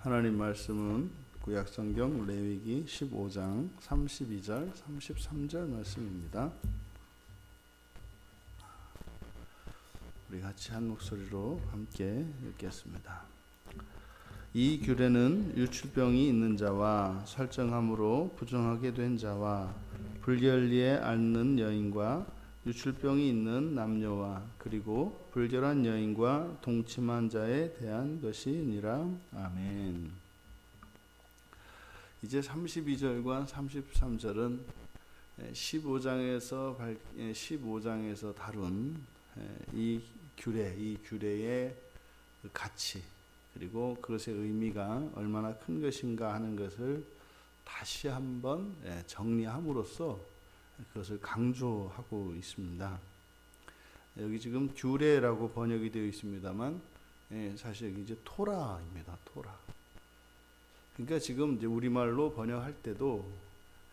하나님 말씀은 구약성경 레위기 15장 32절 33절 말씀입니다. 우리 같이 한 목소리로 함께 읽겠습니다. 이 규례는 유출병이 있는 자와 설정함으로 부정하게 된 자와 불결리에 앓는 여인과 유출병이 있는 남녀와 그리고 불결한 여인과 동침한 자에 대한 것이니라. 아멘. 이제 32절과 33절은 15장에서 다룬 이 규례의 가치 그리고 그것의 의미가 얼마나 큰 것인가 하는 것을 다시 한번 정리함으로써 그것을 강조하고 있습니다. 여기 지금 규례라고 번역이 되어 있습니다만 사실 이제 토라입니다. 토라. 그러니까 지금 이제 우리말로 번역할 때도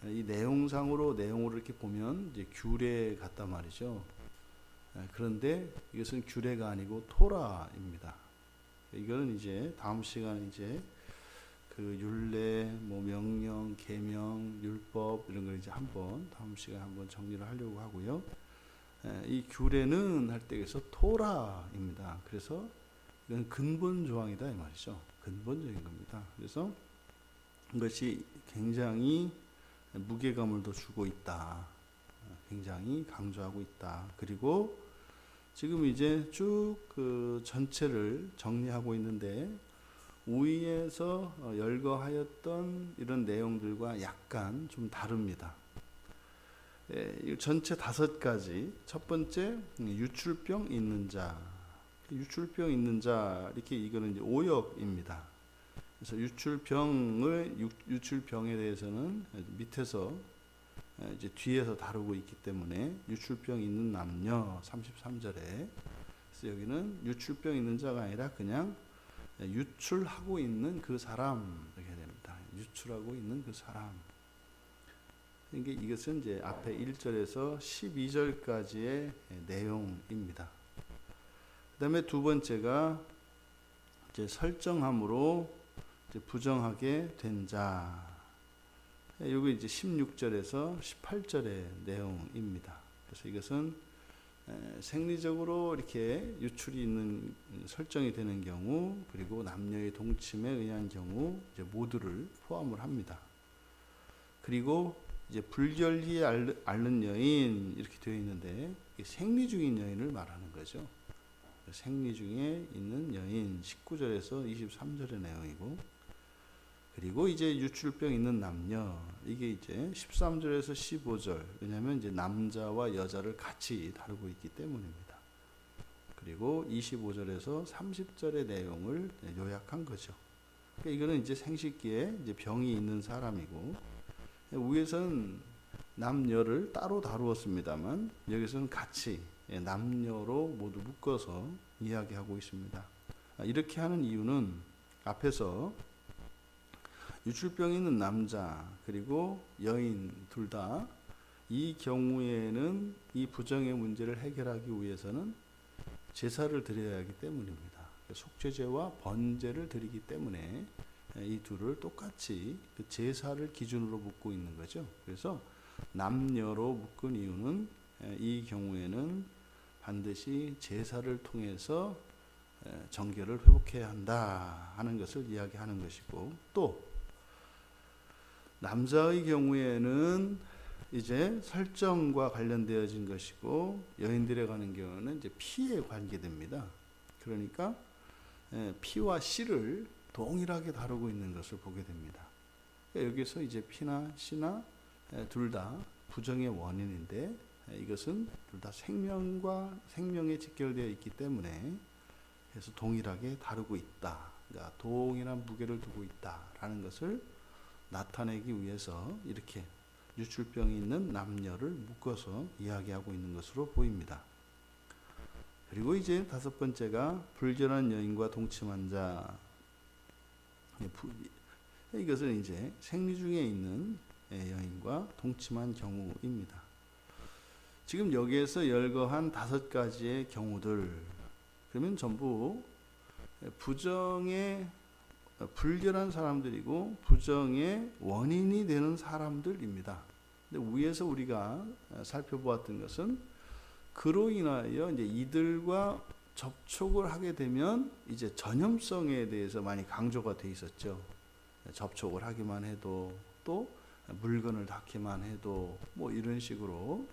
이 내용으로 이렇게 보면 이제 규례 같단 말이죠. 그런데 이것은 규례가 아니고 토라입니다. 이거는 이제 다음 시간에 이제 그 율례, 명령, 계명, 율법 이런 걸 이제 다음 시간에 한번 정리를 하려고 하고요. 이 규례는 할 때에서 토라입니다. 그래서 이건 근본 조항이다 이 말이죠. 근본적인 겁니다. 그래서 이것이 굉장히 무게감을 더 주고 있다. 굉장히 강조하고 있다. 그리고 지금 이제 쭉 그 전체를 정리하고 있는데 위에서 열거하였던 이런 내용들과 약간 좀 다릅니다. 전체 5가지. 첫 번째 유출병 있는 자. 유출병 있는 자 이렇게 이거는 이제 오역입니다. 그래서 유출병에 대해서는 밑에서 이제 뒤에서 다루고 있기 때문에 유출병 있는 남녀 33절에 그래서 여기는 유출병 있는 자가 아니라 그냥 유출하고 있는 그 사람 이렇게 됩니다. 유출하고 있는 그 사람. 그러니까 이것은 이제 앞에 1절에서 12절까지의 내용입니다. 그다음에 두 번째가 이제 설정함으로 이제 부정하게 된 자. 여기 이제 16절에서 18절의 내용입니다. 그래서 이것은 생리적으로 이렇게 유출이 있는 설정이 되는 경우 그리고 남녀의 동침에 의한 경우 이제 모두를 포함을 합니다. 그리고 이제 불결리에 앓는 여인 이렇게 되어 있는데 생리 중인 여인을 말하는 거죠. 생리 중에 있는 여인 19절에서 23절의 내용이고 그리고 이제 유출병 있는 남녀 이게 이제 13절에서 15절 왜냐하면 이제 남자와 여자를 같이 다루고 있기 때문입니다. 그리고 25절에서 30절의 내용을 요약한 거죠. 그러니까 이거는 이제 생식기에 이제 병이 있는 사람이고 위에서는 남녀를 따로 다루었습니다만 여기서는 같이 남녀로 모두 묶어서 이야기하고 있습니다. 이렇게 하는 이유는 앞에서 유출병이 있는 남자 그리고 여인 둘 다 이 경우에는 이 부정의 문제를 해결하기 위해서는 제사를 드려야 하기 때문입니다. 속죄제와 번제를 드리기 때문에 이 둘을 똑같이 그 제사를 기준으로 묶고 있는 거죠. 그래서 남녀로 묶은 이유는 이 경우에는 반드시 제사를 통해서 정결을 회복해야 한다 하는 것을 이야기하는 것이고 또 남자의 경우에는 이제 설정과 관련되어진 것이고 여인들에 관한 경우는 이제 피에 관계됩니다. 그러니까 피와 씨를 동일하게 다루고 있는 것을 보게 됩니다. 그러니까 여기서 이제 피나 씨나 둘 다 부정의 원인인데 이것은 둘 다 생명에 직결되어 있기 때문에 그래서 동일하게 다루고 있다. 그러니까 동일한 무게를 두고 있다라는 것을 나타내기 위해서 이렇게 유출병이 있는 남녀를 묶어서 이야기하고 있는 것으로 보입니다. 그리고 이제 5번째가 불결한 여인과 동침한 자. 이것은 이제 생리 중에 있는 여인과 동침한 경우입니다. 지금 여기에서 열거한 5가지의 경우들 그러면 전부 부정의 불결한 사람들이고 부정의 원인이 되는 사람들입니다. 근데 위에서 우리가 살펴보았던 것은 그로 인하여 이제 이들과 접촉을 하게 되면 이제 전염성에 대해서 많이 강조가 돼 있었죠. 접촉을 하기만 해도 또 물건을 닿기만 해도 뭐 이런 식으로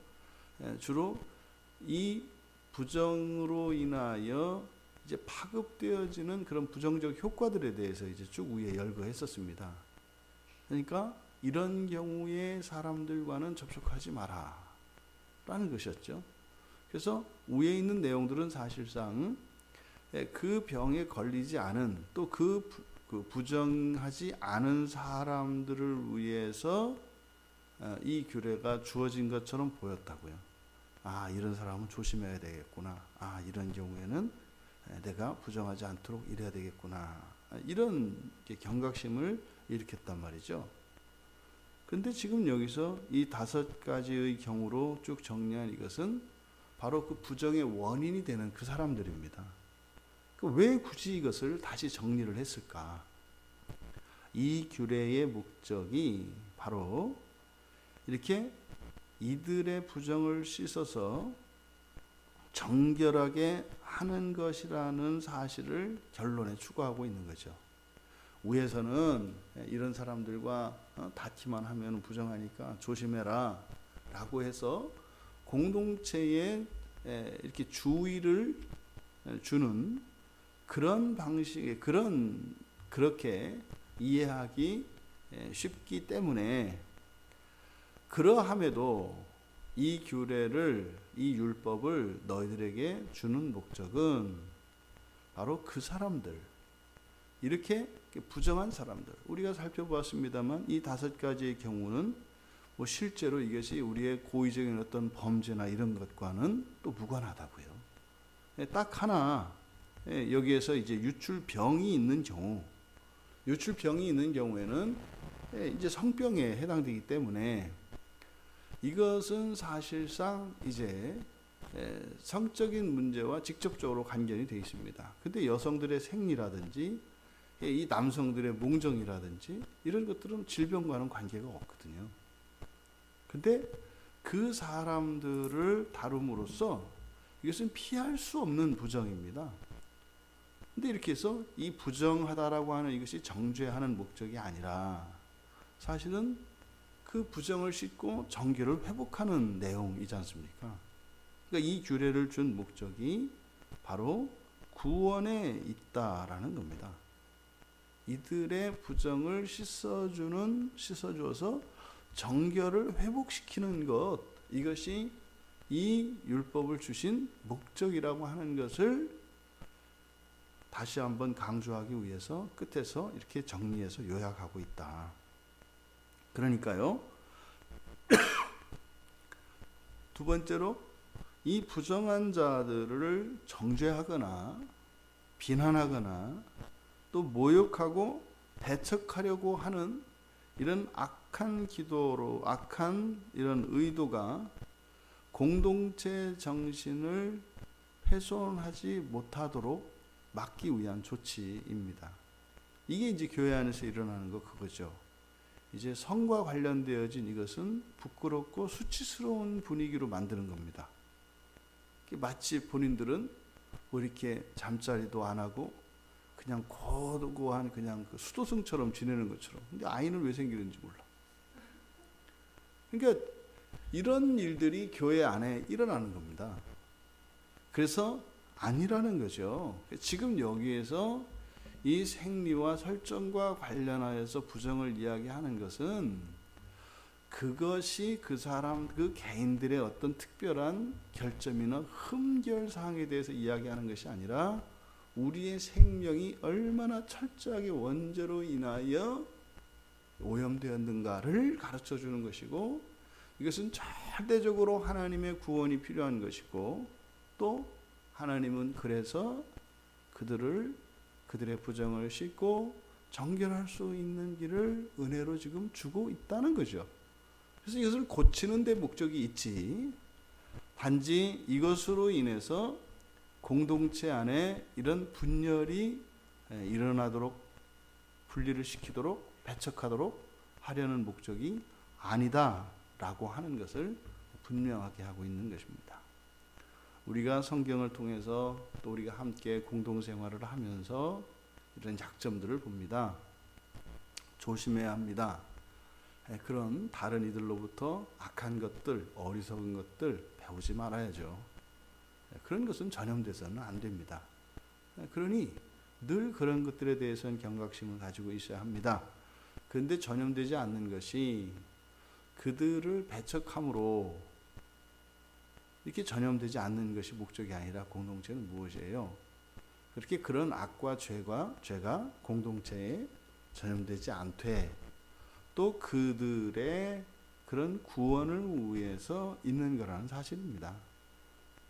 주로 이 부정으로 인하여 이제 파급되어지는 그런 부정적 효과들에 대해서 이제 쭉 위에 열거했었습니다. 그러니까 이런 경우에 사람들과는 접촉하지 마라 라는 것이었죠. 그래서 위에 있는 내용들은 사실상 그 병에 걸리지 않은 또 그 부정하지 않은 사람들을 위해서 이 규례가 주어진 것처럼 보였다고요. 아, 이런 사람은 조심해야 되겠구나. 아, 이런 경우에는 내가 부정하지 않도록 이래야 되겠구나. 이런 경각심을 일으켰단 말이죠. 근데 지금 여기서 이 5가지의 경우로 쭉 정리한 이것은 바로 그 부정의 원인이 되는 그 사람들입니다. 왜 굳이 이것을 다시 정리를 했을까? 이 규례의 목적이 바로 이렇게 이들의 부정을 씻어서 정결하게 하는 것이라는 사실을 결론에 추구하고 있는 거죠. 위에서는 이런 사람들과 닿기만 하면 부정하니까 조심해라 라고 해서 공동체에 이렇게 주의를 주는 그런 방식의 그렇게 이해하기 쉽기 때문에 그러함에도 이 규례를 이 율법을 너희들에게 주는 목적은 바로 그 사람들 이렇게 부정한 사람들 우리가 살펴보았습니다만 이 5가지의 경우는 뭐 실제로 이것이 우리의 고의적인 어떤 범죄나 이런 것과는 또 무관하다고요. 딱 하나 여기에서 이제 유출병이 있는 경우 유출병이 있는 경우에는 이제 성병에 해당되기 때문에 이것은 사실상 이제 성적인 문제와 직접적으로 관련이 되어 있습니다. 근데 여성들의 생리라든지 이 남성들의 몽정이라든지 이런 것들은 질병과는 관계가 없거든요. 근데 그 사람들을 다룸으로써 이것은 피할 수 없는 부정입니다. 근데 이렇게 해서 이 부정하다라고 하는 이것이 정죄하는 목적이 아니라 사실은 그 부정을 씻고 정결을 회복하는 내용이지 않습니까? 그러니까 이 규례를 준 목적이 바로 구원에 있다라는 겁니다. 이들의 부정을 씻어주어서 정결을 회복시키는 것, 이것이 이 율법을 주신 목적이라고 하는 것을 다시 한번 강조하기 위해서 끝에서 이렇게 정리해서 요약하고 있다. 그러니까요. 두 번째로 이 부정한 자들을 정죄하거나 비난하거나 또 모욕하고 배척하려고 하는 이런 악한 기도로 악한 이런 의도가 공동체 정신을 훼손하지 못하도록 막기 위한 조치입니다. 이게 이제 교회 안에서 일어나는 거 그거죠. 이제 성과 관련되어진 이것은 부끄럽고 수치스러운 분위기로 만드는 겁니다. 마치 본인들은 뭐 이렇게 잠자리도 안 하고 그냥 고고한 그냥 그 수도승처럼 지내는 것처럼. 근데 아이는 왜 생기는지 몰라. 그러니까 이런 일들이 교회 안에 일어나는 겁니다. 그래서 아니라는 거죠. 지금 여기에서 이 생리와 설정과 관련하여서 부정을 이야기하는 것은 그것이 그 사람, 그 개인들의 어떤 특별한 결점이나 흠결사항에 대해서 이야기하는 것이 아니라 우리의 생명이 얼마나 철저하게 원죄로 인하여 오염되었는가를 가르쳐 주는 것이고 이것은 절대적으로 하나님의 구원이 필요한 것이고 또 하나님은 그래서 그들의 부정을 씻고 정결할 수 있는 길을 은혜로 지금 주고 있다는 거죠. 그래서 이것을 고치는 데 목적이 있지 단지 이것으로 인해서 공동체 안에 이런 분열이 일어나도록 분리를 시키도록 배척하도록 하려는 목적이 아니다라고 하는 것을 분명하게 하고 있는 것입니다. 우리가 성경을 통해서 또 우리가 함께 공동생활을 하면서 이런 약점들을 봅니다. 조심해야 합니다. 그런 다른 이들로부터 악한 것들, 어리석은 것들 배우지 말아야죠. 그런 것은 전염돼서는 안 됩니다. 그러니 늘 그런 것들에 대해서는 경각심을 가지고 있어야 합니다. 그런데 전염되지 않는 것이 그들을 배척함으로 이렇게 전염되지 않는 것이 목적이 아니라 공동체는 무엇이에요? 그렇게 그런 악과 죄가 공동체에 전염되지 않되 또 그들의 그런 구원을 위해서 있는 거라는 사실입니다.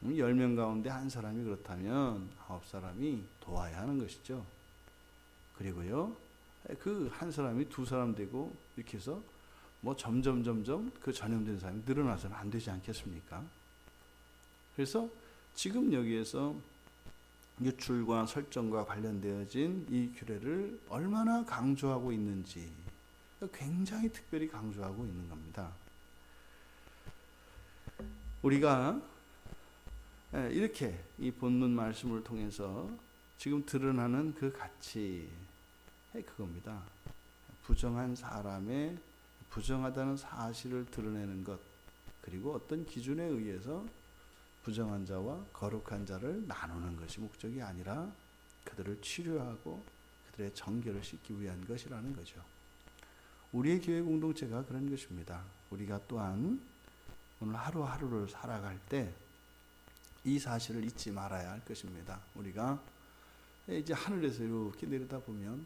10명 가운데 한 사람이 그렇다면 9사람이 도와야 하는 것이죠. 그리고요, 그 한 사람이 2사람 되고 이렇게 해서 뭐 점점 그 전염된 사람이 늘어나서는 안 되지 않겠습니까? 그래서 지금 여기에서 유출과 설정과 관련되어진 이 규례를 얼마나 강조하고 있는지 굉장히 특별히 강조하고 있는 겁니다. 우리가 이렇게 이 본문 말씀을 통해서 지금 드러나는 그 가치 그겁니다. 부정한 사람의 부정하다는 사실을 드러내는 것, 그리고 어떤 기준에 의해서 부정한 자와 거룩한 자를 나누는 것이 목적이 아니라 그들을 치료하고 그들의 정결을 씻기 위한 것이라는 거죠. 우리의 교회 공동체가 그런 것입니다. 우리가 또한 오늘 하루하루를 살아갈 때 이 사실을 잊지 말아야 할 것입니다. 우리가 이제 하늘에서 이렇게 내려다 보면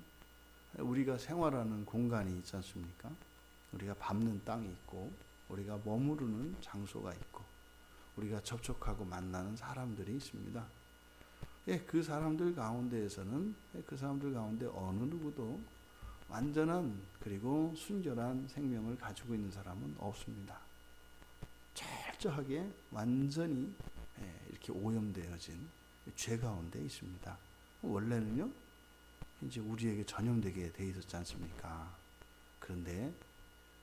우리가 생활하는 공간이 있지 않습니까? 우리가 밟는 땅이 있고 우리가 머무르는 장소가 있고 우리가 접촉하고 만나는 사람들이 있습니다. 그 사람들 가운데에서는 그 사람들 가운데 어느 누구도 완전한 그리고 순결한 생명을 가지고 있는 사람은 없습니다. 철저하게 완전히 이렇게 오염되어진 죄 가운데 있습니다. 원래는요, 이제 우리에게 전염되게 돼 있었지 않습니까? 그런데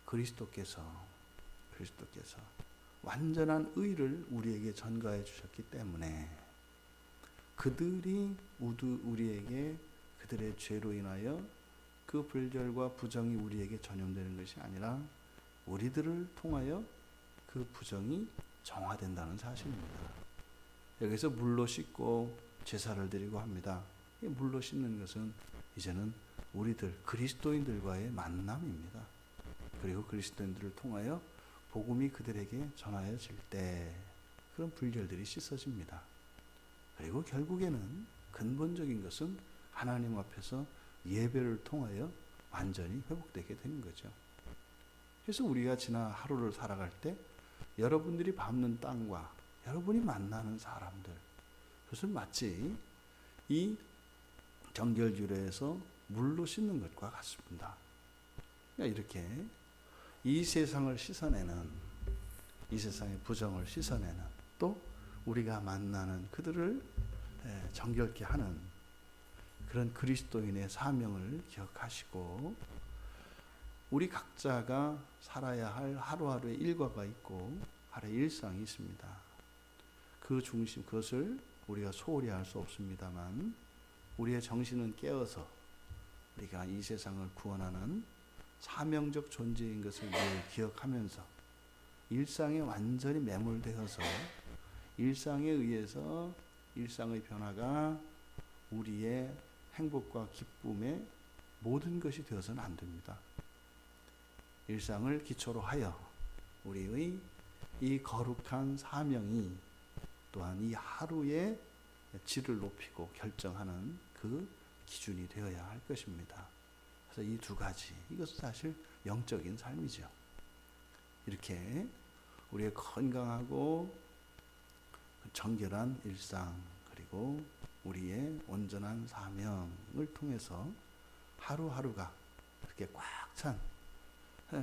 그리스도께서 완전한 의를 우리에게 전가해 주셨기 때문에 그들이 우리에게 그들의 죄로 인하여 그 불결과 부정이 우리에게 전염되는 것이 아니라 우리들을 통하여 그 부정이 정화된다는 사실입니다. 여기서 물로 씻고 제사를 드리고 합니다. 물로 씻는 것은 이제는 우리들 그리스도인들과의 만남입니다. 그리고 그리스도인들을 통하여 복음이 그들에게 전하여질 때 그런 불결들이 씻어집니다. 그리고 결국에는 근본적인 것은 하나님 앞에서 예배를 통하여 완전히 회복되게 되는 거죠. 그래서 우리가 지난 하루를 살아갈 때 여러분들이 밟는 땅과 여러분이 만나는 사람들, 그것은 마치 이 정결규례에서 물로 씻는 것과 같습니다. 그러니까 이렇게 이 세상을 씻어내는, 이 세상의 부정을 씻어내는, 또 우리가 만나는 그들을 정결케 하는 그런 그리스도인의 사명을 기억하시고 우리 각자가 살아야 할 하루하루의 일과가 있고 하루의 일상이 있습니다. 그 중심, 그것을 우리가 소홀히 할 수 없습니다만 우리의 정신은 깨어서 우리가 이 세상을 구원하는 사명적 존재인 것을 늘 기억하면서 일상에 완전히 매몰되어서 일상에 의해서 일상의 변화가 우리의 행복과 기쁨의 모든 것이 되어서는 안 됩니다. 일상을 기초로 하여 우리의 이 거룩한 사명이 또한 이 하루의 질을 높이고 결정하는 그 기준이 되어야 할 것입니다. 그래서 이 2가지, 이것은 사실 영적인 삶이죠. 이렇게 우리의 건강하고 정결한 일상, 그리고 우리의 온전한 사명을 통해서 하루하루가 그렇게 꽉 찬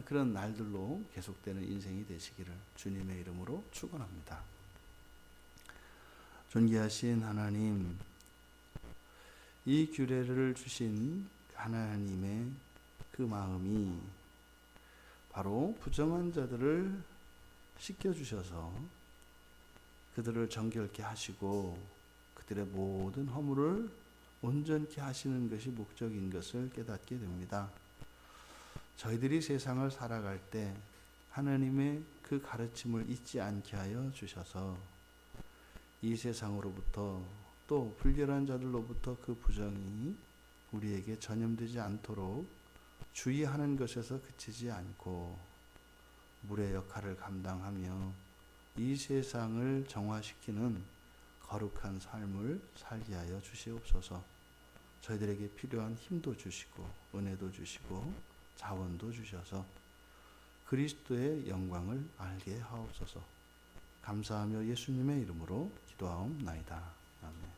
그런 날들로 계속되는 인생이 되시기를 주님의 이름으로 축원합니다. 존귀하신 하나님, 이 규례를 주신 하나님의 그 마음이 바로 부정한 자들을 씻겨주셔서 그들을 정결케 하시고 그들의 모든 허물을 온전케 하시는 것이 목적인 것을 깨닫게 됩니다. 저희들이 세상을 살아갈 때 하나님의 그 가르침을 잊지 않게 하여 주셔서 이 세상으로부터 또 불결한 자들로부터 그 부정이 우리에게 전염되지 않도록 주의하는 것에서 그치지 않고 물의 역할을 감당하며 이 세상을 정화시키는 거룩한 삶을 살게 하여 주시옵소서. 저희들에게 필요한 힘도 주시고 은혜도 주시고 자원도 주셔서 그리스도의 영광을 알게 하옵소서. 감사하며 예수님의 이름으로 기도하옵나이다. 아멘.